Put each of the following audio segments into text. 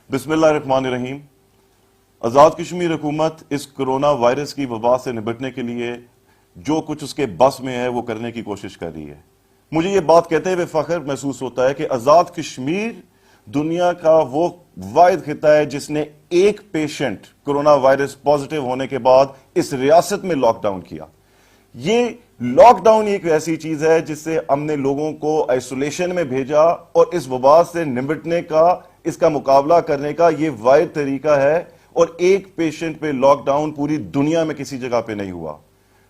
बिस्मिल्लाहिर्रहमानिर्रहीम। आज़ाद कश्मीर हुकूमत इस कोरोना वायरस की वबा से निपटने के लिए जो कुछ उसके बस में है वो करने की कोशिश कर रही है। मुझे ये बात कहते हुए फख्र महसूस होता है कि आज़ाद कश्मीर दुनिया का वो वाहिद खिता है जिसने एक पेशेंट कोरोना वायरस पॉजिटिव होने के बाद इस रियासत में लॉकडाउन किया। ये लॉकडाउन एक ऐसी चीज है जिससे हमने लोगों को आइसोलेशन में भेजा और इस वबा से निपटने का, इसका मुकाबला करने का ये वाहिद तरीका है। और एक पेशेंट पे लॉकडाउन पूरी दुनिया में किसी जगह पे नहीं हुआ।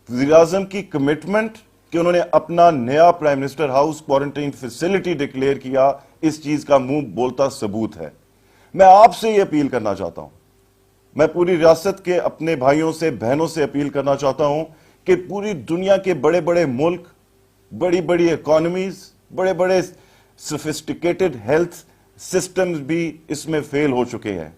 वज़ीर-ए-आज़म की कमिटमेंट कि उन्होंने अपना नया prime minister house quarantine facility declare किया, इस चीज का मुंह बोलता सबूत है। मैं आपसे ये अपील करना चाहता हूं, मैं पूरी रियासत के अपने भाइयों से, बहनों से अपील करना चाहता हूं कि पूरी दुनिया के बड़े बड़े मुल्क, बड़ी बड़ी इकोनॉमीज, बड़े बड़े सोफिस्टिकेटेड हेल्थ सिस्टम्स भी इसमें फेल हो चुके हैं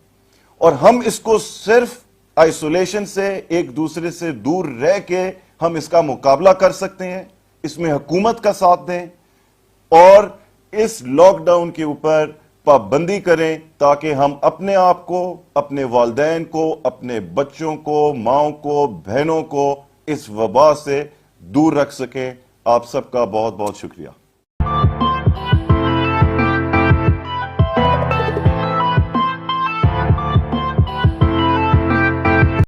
और हम इसको सिर्फ आइसोलेशन से, एक दूसरे से दूर रह के हम इसका मुकाबला कर सकते हैं। इसमें हुकूमत का साथ दें और इस लॉकडाउन के ऊपर पाबंदी करें ताकि हम अपने आप को, अपने वालिदैन को, अपने बच्चों को, माओं को, बहनों को इस वबा से दूर रख सकें। आप सबका बहुत बहुत शुक्रिया।